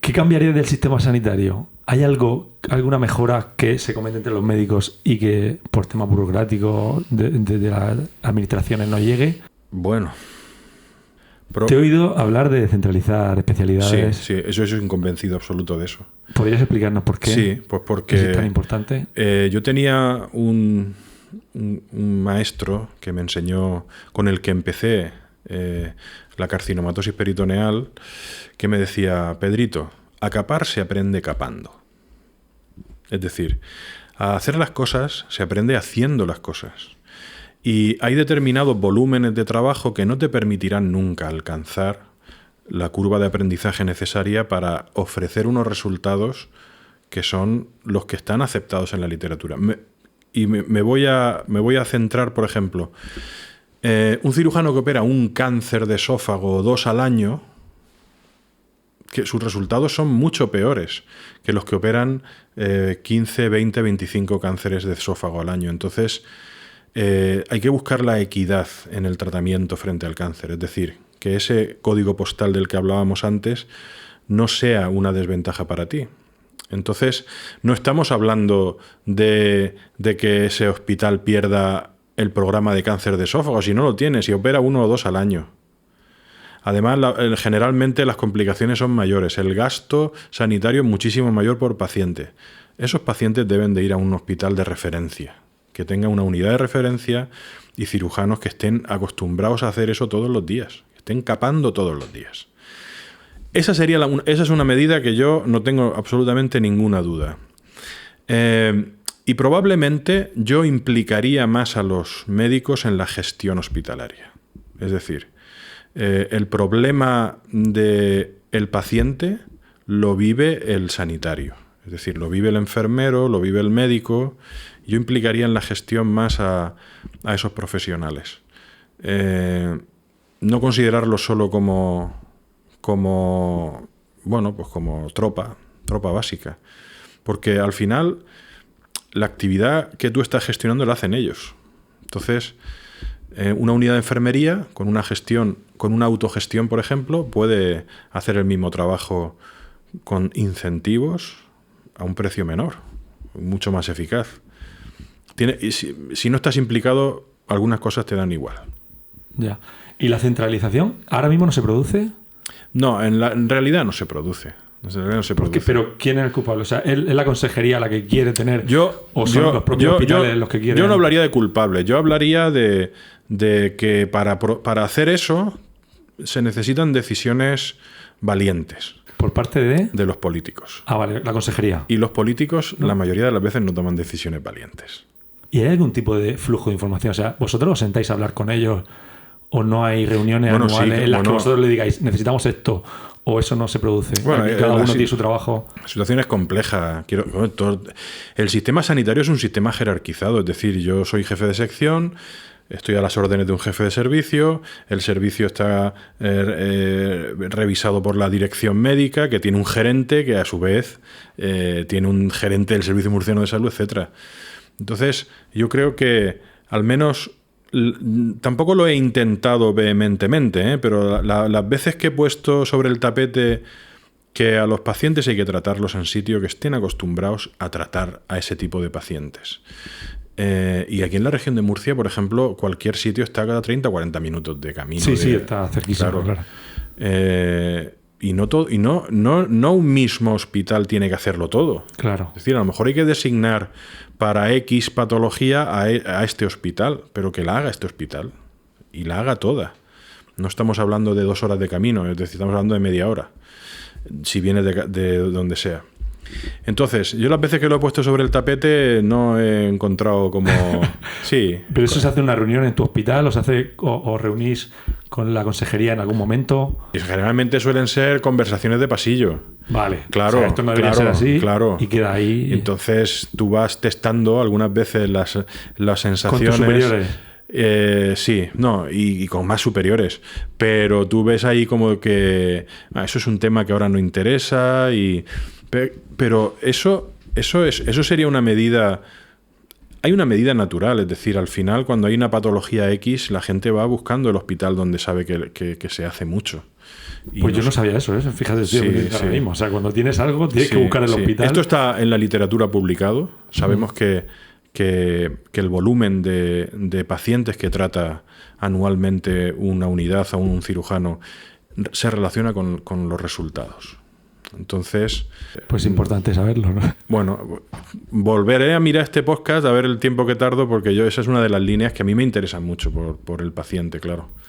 ¿Qué cambiaría del sistema sanitario? ¿Hay alguna mejora que se comente entre los médicos y que por temas burocráticos de las administraciones no llegue? Bueno. Te he oído hablar de descentralizar especialidades. Sí, yo soy un convencido absoluto de eso. ¿Podrías explicarnos por qué? Sí, pues porque ¿Es tan importante? Yo tenía un maestro que me enseñó, con el que empecé la carcinomatosis peritoneal, que me decía: Pedrito, a capar se aprende capando. Es decir, a hacer las cosas se aprende haciendo las cosas. Y hay determinados volúmenes de trabajo que no te permitirán nunca alcanzar la curva de aprendizaje necesaria para ofrecer unos resultados que son los que están aceptados en la literatura. Me voy a centrar, por ejemplo, un cirujano que opera un cáncer de esófago 2 al año, que sus resultados son mucho peores que los que operan 15, 20, 25 cánceres de esófago al año. Entonces, hay que buscar la equidad en el tratamiento frente al cáncer. Es decir, que ese código postal del que hablábamos antes no sea una desventaja para ti. Entonces, no estamos hablando de que ese hospital pierda el programa de cáncer de esófago. Si no lo tiene, si opera 1 o 2 al año. Además, generalmente las complicaciones son mayores. El gasto sanitario es muchísimo mayor por paciente. Esos pacientes deben de ir a un hospital de referencia, que tenga una unidad de referencia y cirujanos que estén acostumbrados a hacer eso todos los días, que estén capando todos los días. Esa es una medida que yo no tengo absolutamente ninguna duda. Y probablemente yo implicaría más a los médicos en la gestión hospitalaria. Es decir, el problema del paciente lo vive el sanitario. Es decir, lo vive el enfermero, lo vive el médico. Yo implicaría en la gestión más a esos profesionales. No considerarlo solo como tropa básica. Porque al final la actividad que tú estás gestionando la hacen ellos. Entonces, una unidad de enfermería con una autogestión, por ejemplo, puede hacer el mismo trabajo con incentivos a un precio menor, mucho más eficaz. Si no estás implicado, algunas cosas te dan igual. Ya. ¿Y la centralización ahora mismo no se produce? No, en realidad no se produce. Pero ¿quién es el culpable? O sea, ¿es la consejería la que quiere tener? ¿O son los propios hospitales los que quieren? Yo no hablaría de culpable. Yo hablaría de que para hacer eso se necesitan decisiones valientes. ¿Por parte de los políticos? Ah, vale, la consejería. Y los políticos, ¿no? La mayoría de las veces no toman decisiones valientes. ¿Y hay algún tipo de flujo de información? O sea, ¿vosotros os sentáis a hablar con ellos o no hay reuniones anuales en las que vosotros le digáis necesitamos esto o eso no se produce? Bueno, cada uno tiene su trabajo. La situación es compleja. El sistema sanitario es un sistema jerarquizado. Es decir, yo soy jefe de sección, estoy a las órdenes de un jefe de servicio, el servicio está revisado por la dirección médica, que tiene un gerente, que a su vez tiene un gerente del Servicio Murciano de Salud, etcétera. Entonces, yo creo que al menos, tampoco lo he intentado vehementemente, pero las veces que he puesto sobre el tapete que a los pacientes hay que tratarlos en sitio que estén acostumbrados a tratar a ese tipo de pacientes. Y aquí en la región de Murcia, por ejemplo, cualquier sitio está a cada 30 o 40 minutos de camino. Sí, está cerquísimo, claro. Y no un mismo hospital tiene que hacerlo todo. Claro. Es decir, a lo mejor hay que designar para X patología a este hospital, pero que la haga este hospital. Y la haga toda. No estamos hablando de 2 horas de camino, es decir, estamos hablando de media hora, si viene de donde sea. Entonces, yo las veces que lo he puesto sobre el tapete no he encontrado como... Sí. ¿Pero eso se hace en una reunión en tu hospital o reunís con la consejería en algún momento? Y generalmente suelen ser conversaciones de pasillo. Vale. Claro. O sea, esto no debería ser así. Claro. Y queda ahí. Entonces tú vas testando algunas veces las sensaciones. ¿Con tus superiores? Sí, no, y con más superiores. Pero tú ves ahí como que eso es un tema que ahora no interesa pero eso sería una medida. Hay una medida natural, es decir, al final cuando hay una patología X, la gente va buscando el hospital donde sabe que se hace mucho. Pues yo no sabía eso, ¿eh? Fíjate, tío, ahora mismo. O sea, cuando tienes algo, tienes que buscar el hospital. Esto está en la literatura publicado. Sabemos que el volumen de pacientes que trata anualmente una unidad o un cirujano se relaciona con los resultados. Entonces... Pues es importante saberlo, ¿no? Bueno, volveré a mirar este podcast a ver el tiempo que tardo, porque esa es una de las líneas que a mí me interesan mucho por el paciente, claro.